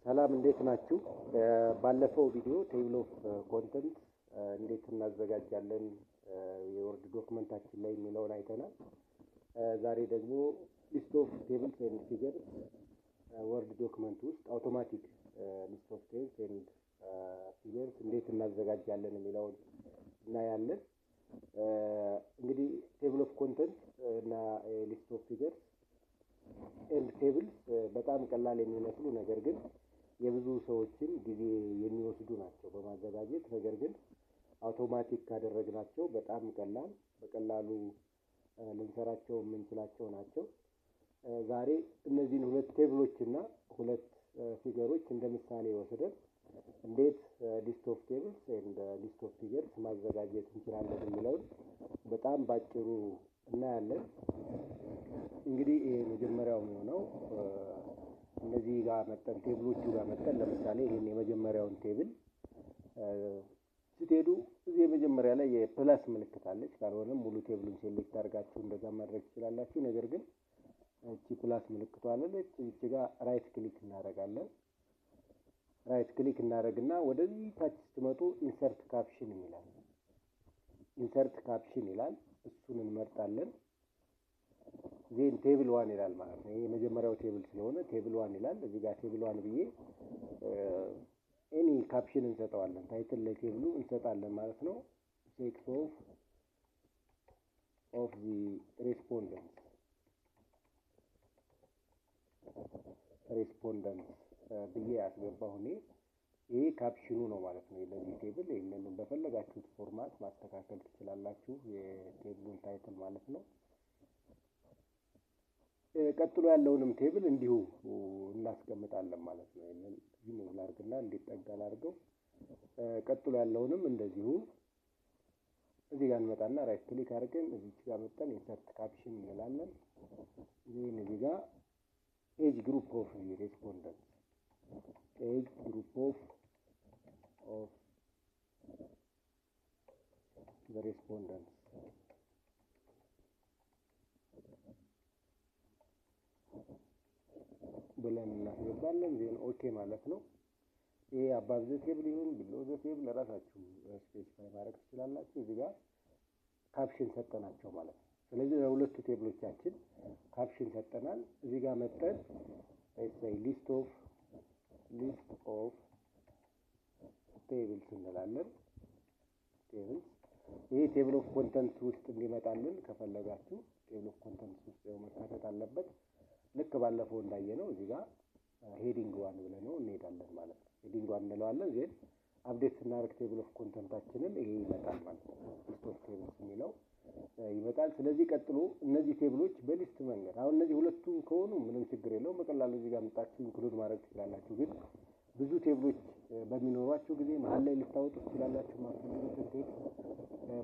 ሰላም እንዴት ናችሁ? ባለፈው ቪዲዮ ቴብል ኦፍ ኮንተንት እንዴት እናዘጋጃለን የወርድ ዶክመንታችን ላይ የሚለውን አይተናል። ዛሬ ደግሞ ሊስት ኦፍ ቴብልስ ኤንድ ፊገርስ ወርድ ዶክመንት ውስጥ አውቶማቲክ ሊስት ኦፍ ቴብልስ ኤንድ ፊገርስ እንዴት እናዘጋጃለን የሚለውን እናያለን። እንግዲህ ቴብል ኦፍ ኮንተንት እና ሊስት ኦፍ ፊገርስ ኤንድ ቴብልስ በጣም ቀላል የሚመስሉ ነገር ግን የብዙ ሰዎችን ጊዜ የሚወስዱ ናቸው በማዘጋጀት። ነገር ግን አውቶማቲክ ካደረግናቸው በጣም በቀላሉ ልንሰራቸው የምንችላቸው ናቸው። ዛሬ እነዚህን ሁለት ቴብሎች እና ሁለት ፊገሮች እንደ ምሳሌ ወስደን እንዴት ሊስት ኦፍ ቴብልስ ኤንድ ሊስት ኦፍ ፊገርስ ማዘጋጀት እንችላለን የሚለውን በጣም ባጭሩ እናያለን። እንግዲህ መጀመሪያው የሚሆነው እነዚህ ጋር መጠን ቴብሎቹ ጋር መጠን ለምሳሌ ይሄን የመጀመሪያውን ቴብል ስትሄዱ እዚህ የመጀመሪያ ላይ የፕላስ ምልክት አለች። ካልሆነም ሙሉ ቴብሉን ሴሌክት አድርጋችሁ እንደዛ ማድረግ ትችላላችሁ። ነገር ግን እቺ ፕላስ ምልክቷ አለች። እቺ ጋር ራይት ክሊክ እናደርጋለን። ራይት ክሊክ እናደርግና ወደዚህ ታች ስትመጡ ኢንሰርት ካፕሽን ይላል። ኢንሰርት ካፕሽን ይላል። እሱን እንመርጣለን። ዜን ቴብል 1 ይላል ማለት ነው። ይሄ የመጀመሪያው ቴብል ስለሆነ ቴብል 1 ይላል። እዚህ ጋር ቴብል 1 ብዬ ኤኒ ካፕሽን እንሰጠዋለን። ታይትል ለቴብሉ እንሰጣለን ማለት ነው። ሴክስ ኦፍ ዚ ሬስፖንደንት ብዬ ያስገባሁ እኔ። ይሄ ካፕሽኑ ነው ማለት ነው ለዚህ ቴብል። ይሄንን በፈለጋችሁት ፎርማት ማስተካከል ትችላላችሁ፣ የቴብሉን ታይትል ማለት ነው። ቀጥሎ ያለውንም ቴብል እንዲሁ እናስቀምጣለን ማለት ነው። ይሄንን ዝም ብላ አድርግና እንዲጠጋ አድርገው። ቀጥሎ ያለውንም እንደዚሁ እዚህ ጋር እንመጣና ራይት ክሊክ አድርገን እዚህ ጋር መጣን ኢንሰርት ካፕሽን እንላለን። ይሄን እዚህ ጋር ኤጅ ግሩፕ ኦፍ ሬስፖንደንት ኤጅ ግሩፕ ኦፍ ዘ ሬስፖንደንት ብለን እናስገባለን። ዜን ኦኬ ማለት ነው። ይሄ አባብ ዘ ቴብል ይሁን ቢሎ ዘ ቴብል ለራሳችሁ ስፔሲፋይ ማድረግ ትችላላችሁ። እዚህ ጋር ካፕሽን ሰጠናቸው ማለት ነው። ስለዚህ ለሁለቱ ቴብሎቻችን ካፕሽን ሰጠናል። እዚህ ጋር መጠን ሊስት ኦፍ ቴብልስ እንላለን። ቴብልስ ይሄ ቴብል ኦፍ ኮንተንት ውስጥ እንዲመጣልን ከፈለጋችሁ ቴብል ኦፍ ኮንተንት ውስጥ መካተት አለበት። ልክ ባለፈው እንዳየነው እዚህ ጋር ሄዲንግ 1 ብለን ነው እንሄዳለን ማለት ነው። ሄዲንግ 1 እንለዋለን። ዜን አፕዴት ስናደርግ ቴብል ኦፍ ኮንተንታችንን ይሄ ይመጣል ማለት ነው። ሊስት ኦፍ ቴብልስ የሚለው ይመጣል። ስለዚህ ቀጥሎ እነዚህ ቴብሎች በሊስት መንገድ አሁን እነዚህ ሁለቱ ከሆኑ ምንም ችግር የለውም፣ በቀላሉ እዚህ ጋር መጣችሁ ኢንክሉድ ማድረግ ትችላላችሁ። ግን ብዙ ቴብሎች በሚኖሯችሁ ጊዜ መሀል ላይ ልታወጡ ትችላላችሁ ማትፈልጉትን ቴብል።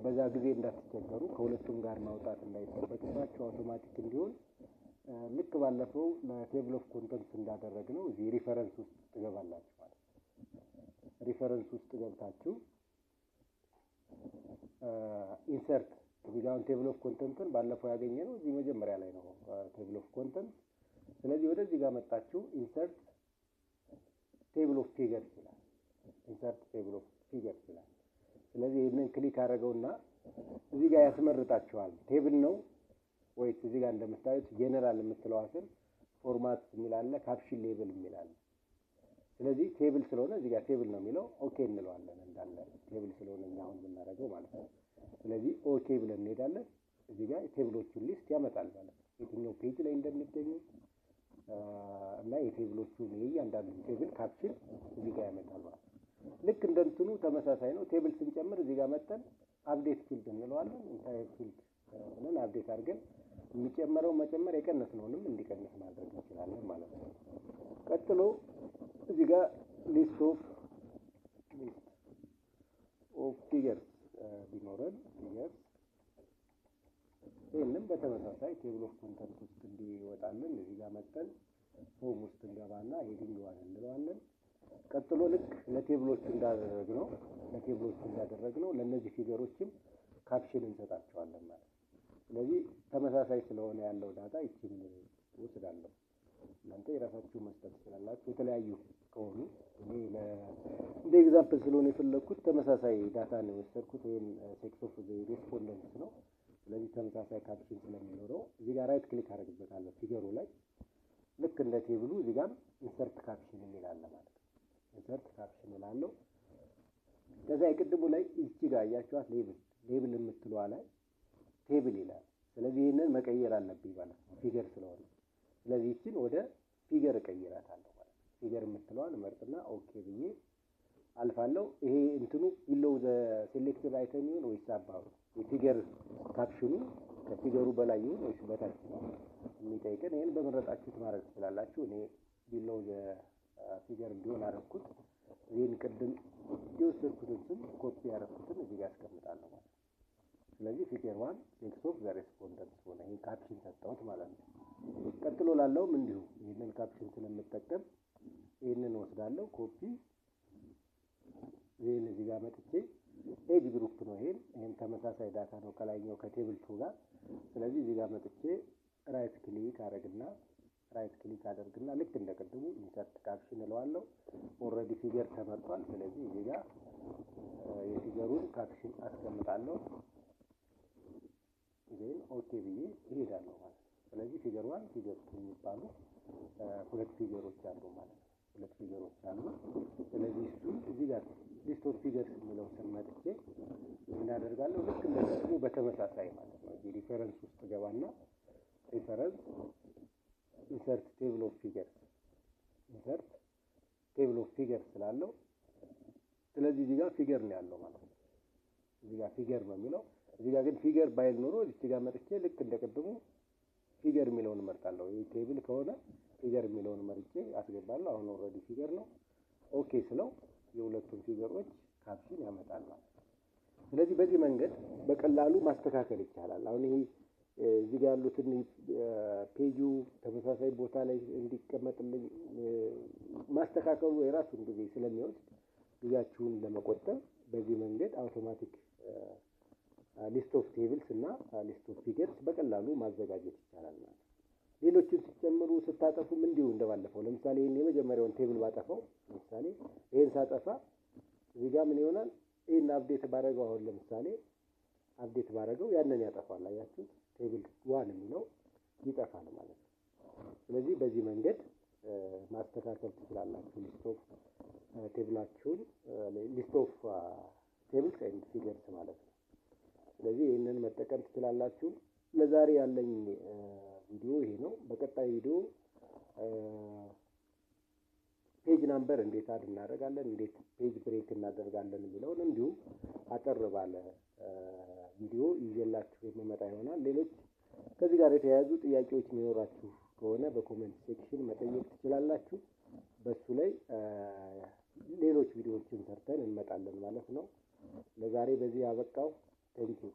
በዛ ጊዜ እንዳትቸገሩ፣ ከሁለቱም ጋር ማውጣት እንዳይጠበቅባችሁ አውቶማቲክ እንዲሆን ልክ ባለፈው ለቴብል ኦፍ ኮንተንትስ እንዳደረግነው እዚህ ሪፈረንስ ውስጥ ትገባላችሁ ማለት ነው። ሪፈረንስ ውስጥ ገብታችሁ ኢንሰርት እዚህ ጋር ቴብል ኦፍ ኮንተንትን ባለፈው ያገኘነው እዚህ መጀመሪያ ላይ ነው ቴብል ኦፍ ኮንተንት። ስለዚህ ወደዚህ ጋር መጣችሁ ኢንሰርት ቴብል ኦፍ ፊገርስ ይላል። ኢንሰርት ቴብል ኦፍ ፊገርስ ይላል። ስለዚህ ይሄንን ክሊክ አድርገውና እዚህ ጋር ያስመርጣችኋል። ቴብል ነው ወይስ እዚህ ጋር እንደምታዩት ጄነራል የምትለው ስር ፎርማት የሚል አለ፣ ካፕሽን ሌብል የሚል አለ። ስለዚህ ቴብል ስለሆነ እዚህ ጋር ቴብል ነው የሚለው ኦኬ እንለዋለን። እንዳለ ቴብል ስለሆነ እኛ አሁን ብናደርገው ማለት ነው። ስለዚህ ኦኬ ብለን እንሄዳለን። እዚህ ጋር ቴብሎቹን ሊስት ያመጣል ማለት ነው፣ የትኛው ፔጅ ላይ እንደሚገኙ እና የቴብሎቹን የእያንዳንዱ ቴብል ካፕሽን እዚህ ጋር ያመጣል ማለት ነው። ልክ እንደእንትኑ ተመሳሳይ ነው። ቴብል ስንጨምር እዚህ ጋር መጠን አፕዴት ፊልድ እንለዋለን። ኢንታይር ፊልድ ብለን አፕዴት አድርገን የሚጨመረው መጨመር የቀነስነውንም እንዲቀንስ ማድረግ እንችላለን ማለት ነው። ቀጥሎ እዚህ ጋር ሊስት ኦፍ ፊገርስ ቢኖረን ፊገርስ ይህንም በተመሳሳይ ቴብል ኦፍ ኮንተንት ውስጥ እንዲወጣለን እዚህ ጋር መጠን ፎርም ውስጥ እንገባና ሄዲንግ 1 እንለዋለን። ቀጥሎ ልክ ለቴብሎቹ እንዳደረግነው ለእነዚህ ፊገሮችም ካፕሽን እንሰጣቸዋለን ማለት ነው። ስለዚህ ተመሳሳይ ስለሆነ ያለው ዳታ ይቺን ወስዳለሁ። እናንተ የራሳችሁ መስጠት ትችላላችሁ። የተለያዩ ከሆኑ እኔ እንደ ኤግዛምፕል ስለሆነ የፈለኩት ተመሳሳይ ዳታ ነው የወሰድኩት ወይም ሴክስ ኦፍ ዘ ሬስፖንደንት ነው። ስለዚህ ተመሳሳይ ካፕሽን ስለሚኖረው እዚህ ጋር ራይት ክሊክ አደርግበታለሁ ፊገሩ ላይ ልክ እንደ ቴብሉ እዚህ ጋር ኢንሰርት ካፕሽን የሚል አለ ማለት ነው። ኢንሰርት ካፕሽን እላለሁ። ከዛ የቅድሙ ላይ እዚህ ጋር አያችኋት ሌብል የምትለዋ ላይ ቴብል ይላል። ስለዚህ ይህንን መቀየር አለብኝ ማለት ነው ፊገር ስለሆነ። ስለዚህ ይችን ወደ ፊገር እቀይራታለሁ ማለት ነው። ፊገር የምትለዋን መርጥና ኦኬ ብዬ አልፋለሁ። ይሄ እንትኑ ቢሎው ዘ ሴሌክትድ አይተም ይሁን ወይስ አባው የፊገር ካፕሽኑ ከፊገሩ በላይ ይሁን ወይስ በታች ነው የሚጠይቀን። ይሄን በመረጣችሁት ማድረግ ትችላላችሁ። እኔ ቢሎው ዘ ፊገር እንዲሆን አደረኩት። ይሄን ቅድም የወሰድኩትን ስም ኮፒ ያደረኩትን እዚህ ጋር አስቀምጣለሁ ማለት ነው። ስለዚህ ፊገር ዋን ሴክስ ኦፍ ዘ ሬስፖንደንት ሆነ። ይሄ ካፕሽን ሰጠሁት ማለት ነው። ቀጥሎ ላለውም እንዲሁ ይሄንን ካፕሽን ስለምጠቀም ይሄንን ወስዳለሁ ኮፒ ይሄን እዚህ ጋር መጥቼ ኤጅ ግሩፕ ነው ይሄን ተመሳሳይ ዳታ ነው ከላይኛው ከቴብል 2 ጋር። ስለዚህ እዚህ ጋር መጥቼ ራይት ክሊክ አደርግና ልክ እንደቀድሙ ኢንሰርት ካፕሽን እለዋለሁ። ኦልሬዲ ፊገር ተመርጧል። ስለዚህ እዚህ ጋር የፊገሩን ካፕሽን አስቀምጣለሁ። ይሄን ኦኬ ብዬ እሄዳለሁ ማለት ነው። ስለዚህ ፊገር 1 ፊገር 2 የሚባሉ ሁለት ፊገሮች አሉ ማለት ነው። ሁለት ፊገሮች አሉ። ስለዚህ እዚህ ጋር ሊስት ኦፍ ፊገርስ የሚለው ስም መጥቼ ምን አደርጋለሁ ልክ እንደቀድሙ በተመሳሳይ ማለት ነው። እዚህ ሪፈረንስ ውስጥ ገባና ሪፈረንስ ኢንሰርት ቴብል ኦፍ ፊገርስ ስላለው ስለዚህ እዚህ ጋር ፊገር ነው ያለው ማለት ነው። እዚህ ጋር ፊገር ነው የሚለው። እዚህ ጋር ግን ፊገር ባይል ኖሮ እዚህ ጋር መጥቼ ልክ እንደቀድሙ ፊገር የሚለውን እመርጣለሁ። ይሄ ቴብል ከሆነ ፊገር የሚለውን መርጬ አስገባለሁ። አሁን ኦልሬዲ ፊገር ነው። ኦኬ ስለው የሁለቱም ፊገሮች ካፕሽን ያመጣል ማለት ነው። ስለዚህ በዚህ መንገድ በቀላሉ ማስተካከል ይቻላል። አሁን ይሄ እዚህ ጋር ያሉትን ፔጁ ተመሳሳይ ቦታ ላይ እንዲቀመጥልኝ ማስተካከሉ የራሱን ጊዜ ስለሚወስድ ጊዜያችሁን ለመቆጠብ በዚህ መንገድ አውቶማቲክ ሊስት ኦፍ ቴብልስ እና ሊስት ኦፍ ፊገርስ በቀላሉ ማዘጋጀት ይቻላል ማለት ነው። ሌሎችን ሲጨምሩ ስታጠፉም እንዲሁ እንደባለፈው ለምሳሌ ይሄን የመጀመሪያውን ቴብል ባጠፋው ለምሳሌ ይሄን ሳጠፋ እዚህ ጋር ምን ይሆናል? ይሄን አፕዴት ባረገው አሁን ለምሳሌ አፕዴት ባረገው ያንን ያጠፋል። አያችሁ ቴብል 1 የሚለው ይጠፋል ማለት ነው። ስለዚህ በዚህ መንገድ ማስተካከል ትችላላችሁ ሊስት ኦፍ ቴብላችሁን ሊስት ኦፍ ቴብልስ ኤንድ ፊገርስ ማለት ነው። ስለዚህ ይህንን መጠቀም ትችላላችሁ። ለዛሬ ያለኝ ቪዲዮ ይሄ ነው። በቀጣይ ቪዲዮ ፔጅ ናምበር እንዴት አድ እናደርጋለን፣ እንዴት ፔጅ ብሬክ እናደርጋለን የሚለውን እንዲሁም አጠር ባለ ቪዲዮ ይዤላችሁ የምመጣ ይሆናል። ሌሎች ከዚህ ጋር የተያያዙ ጥያቄዎች የሚኖራችሁ ከሆነ በኮሜንት ሴክሽን መጠየቅ ትችላላችሁ። በሱ ላይ ሌሎች ቪዲዮዎችን ሰርተን እንመጣለን ማለት ነው። ለዛሬ በዚህ አበቃው። ቴንኪው